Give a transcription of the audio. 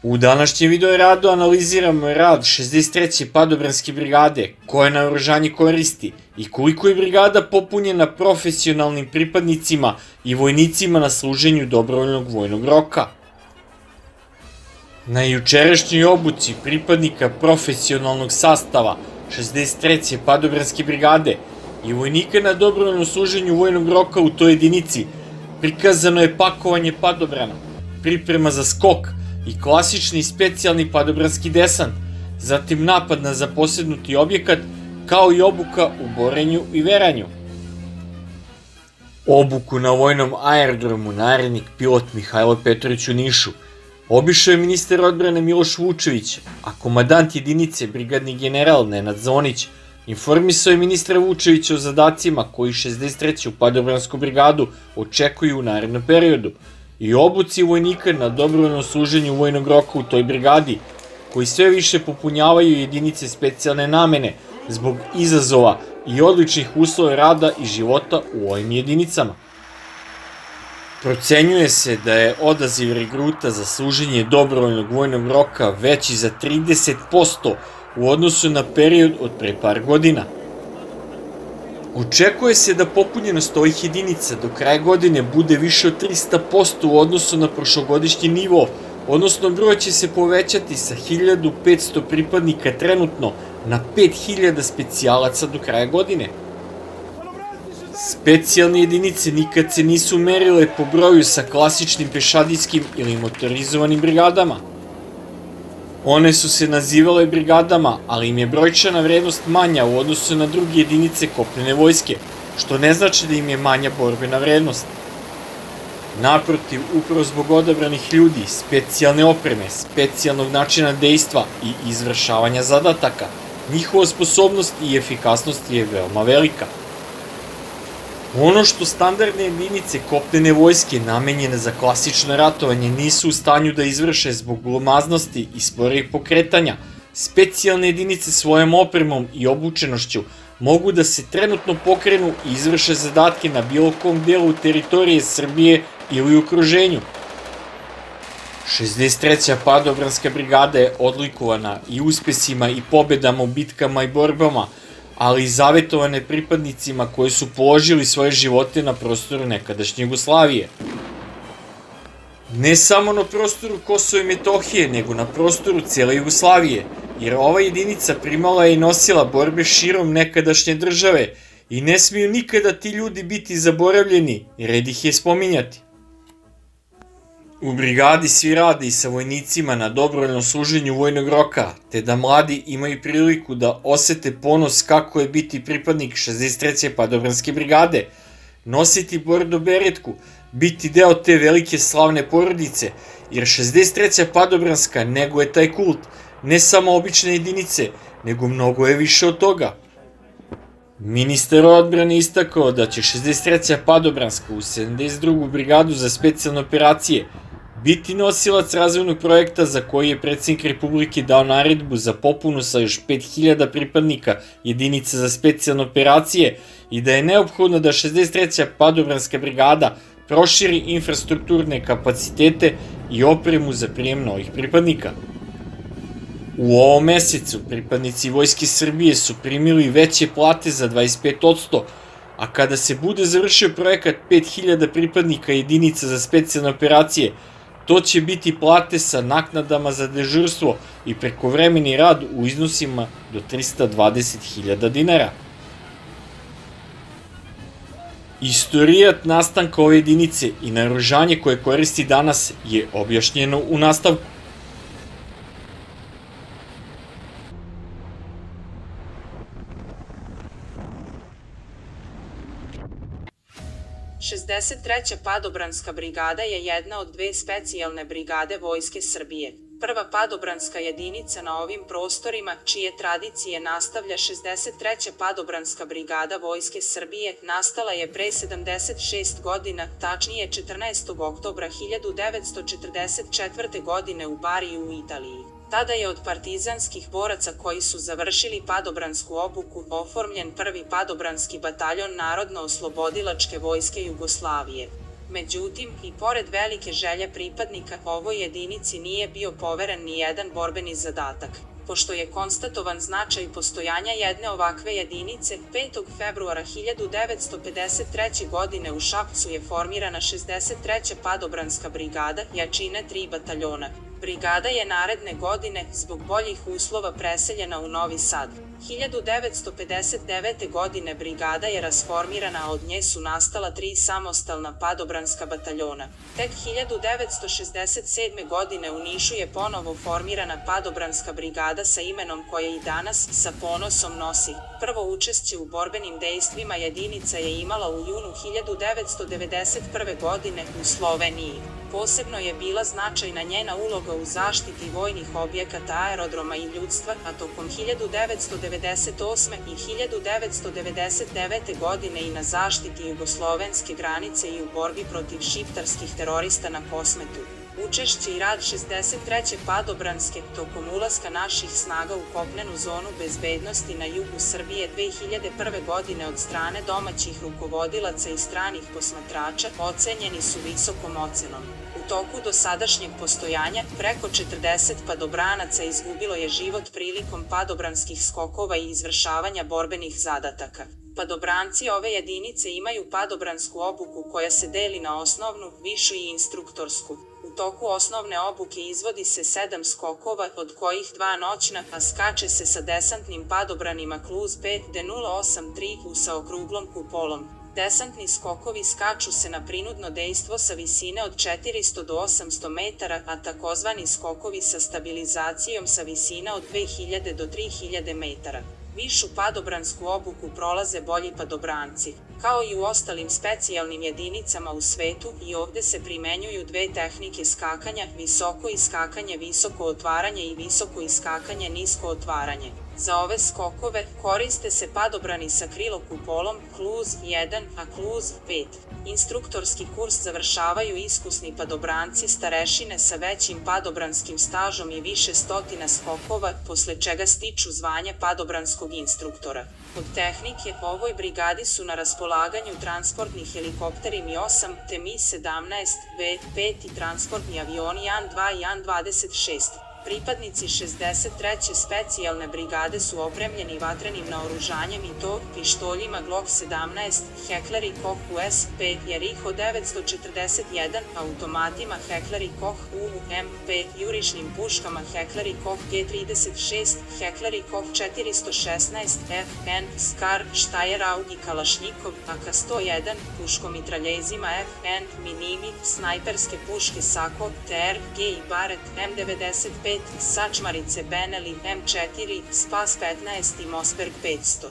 U današnjem video radu analiziramo rad 63. padobranske brigade, koje naoružanje koristi i koliko je brigada popunjena profesionalnim pripadnicima i vojnicima na služenju dobrovoljnog vojnog roka. Na jučerašnjoj obuci pripadnika profesionalnog sastava 63. padobranske brigade i vojnika na dobrovoljnom služenju vojnog roka u toj jedinici prikazano je pakovanje padobrana, priprema za skok i klasični specijalni padobranski desant, zatim napad na zaposednuti objekat, kao i obuka u borenju i veranju. Obuku na vojnom aerodromu narednik pilot Mihajlo Petrović u Nišu obišao je ministar odbrane Miloš Vučević, a komadant jedinice brigadni general Nenad Zonić informisao je ministra Vučevića o zadacima koji 63. padobransku brigadu očekuju u narednom periodu i obuci vojnika na dobrovoljnom služenju vojnog roka u toj brigadi, koji sve više popunjavaju jedinice specijalne namene zbog izazova i odličnih uslova rada i života u ovim jedinicama. Procenjuje se da je odaziv regruta za služenje dobrovoljnog vojnog roka veći za 30% u odnosu na period od pre par godina. Očekuje se da popunjenost ovih jedinica do kraja godine bude više od 300% u odnosu na prošlogodišnji nivo, odnosno broj će se povećati sa 1500 pripadnika trenutno na 5000 specijalaca do kraja godine. Specijalne jedinice nikad se nisu merile po broju sa klasičnim pešadijskim ili motorizovanim brigadama. One su se nazivale brigadama, ali im je brojčana vrednost manja u odnosu na druge jedinice kopnene vojske, što ne znači da im je manja borbena vrednost. Naprotiv, upravo zbog odabranih ljudi, specijalne opreme, specijalnog načina dejstva i izvršavanja zadataka, njihova sposobnost i efikasnost je veoma velika. Ono što standardne jedinice kopnene vojske namenjene za klasično ratovanje nisu u stanju da izvrše zbog glomaznosti i sporijeg pokretanja, specijalne jedinice svojom opremom i obučenošću mogu da se trenutno pokrenu i izvrše zadatke na bilo kom delu teritorije Srbije ili u okruženju. 63. padobranska brigada je odlikovana i uspesima i pobedama u bitkama i borbama, ali i zavetovane pripadnicima koji su položili svoje živote na prostoru nekadašnje Jugoslavije. Ne samo na prostoru Kosova i Metohije, nego na prostoru cijele Jugoslavije, jer ova jedinica primala je i nosila borbe širom nekadašnje države i ne smiju nikada ti ljudi biti zaboravljeni, red ih je spominjati. U brigadi svi rade i sa vojnicima na dobrovoljnom služenju vojnog roka, te da mladi imaju priliku da osete ponos kako je biti pripadnik 63. padobranske brigade, nositi bordo beretku, biti deo te velike slavne porodice, jer 63. padobranska neguje taj kult, ne samo obične jedinice, nego mnogo je više od toga. Ministar odbrane istakao da će 63. padobranska u 72. brigadu za specijalne operacije biti nosilac razvojnog projekta za koji je predsjednik Republike dao naredbu za popunu sa još 5000 pripadnika jedinica za specijalne operacije i da je neophodno da 63. padobranska brigada proširi infrastrukturne kapacitete i opremu za prijem novih pripadnika. U ovom mesecu pripadnici Vojske Srbije su primili veće plate za 25%, a kada se bude završio projekat 5000 pripadnika jedinica za specijalne operacije, to će biti plate sa naknadama za dežurstvo i prekovremeni rad u iznosima do 320.000 dinara. Istorijat nastanka ove jedinice i naoružanje koje koristi danas je objašnjeno u nastavku. Šezdeset treća padobranska brigada je jedna od dve specijalne brigade Vojske Srbije. Prva padobranska jedinica na ovim prostorima, čije tradicije nastavlja 63. padobranska brigada Vojske Srbije, nastala je pre 76 godina, tačnije 14. oktobra 1944. godine u Bariju u Italiji. Tada je od partizanskih boraca koji su završili padobransku obuku oformljen prvi padobranski bataljon Narodno-oslobodilačke vojske Jugoslavije. Međutim, i pored velike želje pripadnika, ovoj jedinici nije bio poveren ni jedan borbeni zadatak. Pošto je konstatovan značaj postojanja jedne ovakve jedinice, 5. februara 1953. godine u Šapcu je formirana 63. padobranska brigada, jačine 3 bataljona. Brigada je naredne godine, zbog boljih uslova, preseljena u Novi Sad. 1959. godine brigada je rasformirana, a od nje su nastala 3 samostalna padobranska bataljona. Tek 1967. godine u Nišu je ponovo formirana padobranska brigada sa imenom koje i danas sa ponosom nosi. Prvo učešće u borbenim dejstvima jedinica je imala u junu 1991. godine u Sloveniji. Posebno je bila značajna njena uloga u zaštiti vojnih objekata, aerodroma i ljudstva, a tokom 1998. i 1999. godine i na zaštiti jugoslovenske granice i u borbi protiv šiptarskih terorista na Kosmetu. Učešće i rad 63. padobranske tokom ulaska naših snaga u kopnenu zonu bezbednosti na jugu Srbije 2001. godine od strane domaćih rukovodilaca i stranih posmatrača ocenjeni su visokom ocenom. U toku dosadašnjeg postojanja preko 40 padobranaca izgubilo je život prilikom padobranskih skokova i izvršavanja borbenih zadataka. Padobranci ove jedinice imaju padobransku obuku koja se deli na osnovnu, višu i instruktorsku. U toku osnovne obuke izvodi se 7 skokova, od kojih 2 noćna, a skače se sa desantnim padobranima Kluz 5 D083 sa okruglom kupolom. Desantni skokovi skaču se na prinudno dejstvo sa visine od 400 do 800 metara, a takozvani skokovi sa stabilizacijom sa visine od 2000 do 3000 metara. Višu padobransku obuku prolaze bolji padobranci. Kao i u ostalim specijalnim jedinicama u svetu, i ovde se primenjuju 2 tehnike skakanja, visoko iskakanje, visoko otvaranje i visoko iskakanje, nisko otvaranje. Za ove skokove koriste se padobrani sa krilokupolom Kluz 1, a Kluz 5. Instruktorski kurs završavaju iskusni padobranci starešine sa većim padobranskim stažom i više stotina skokova, posle čega stiču zvanje padobranskog instruktora. Od tehnike ovoj brigadi su na raspolaganju transportni helikopteri Mi-8 te Mi-17, B-5 i transportni avioni An-2 i An-26. Pripadnici 63. specijalne brigade su opremljeni vatrenim naoružanjem i to pištoljima Glock 17, Heckler & Koch USP, Jericho 941, automatima Heckler & Koch UMP, jurišnim puškama Heckler & Koch G36, Heckler & Koch 416, FN, Skar, Steyr Audi Kalašnikov, AK-101, puškomitraljezima FN, Minimi, snajperske puške Sako, TR, G i Barrett, M95, sačmarice Benelli, M4, Spas 15 i Mossberg 500.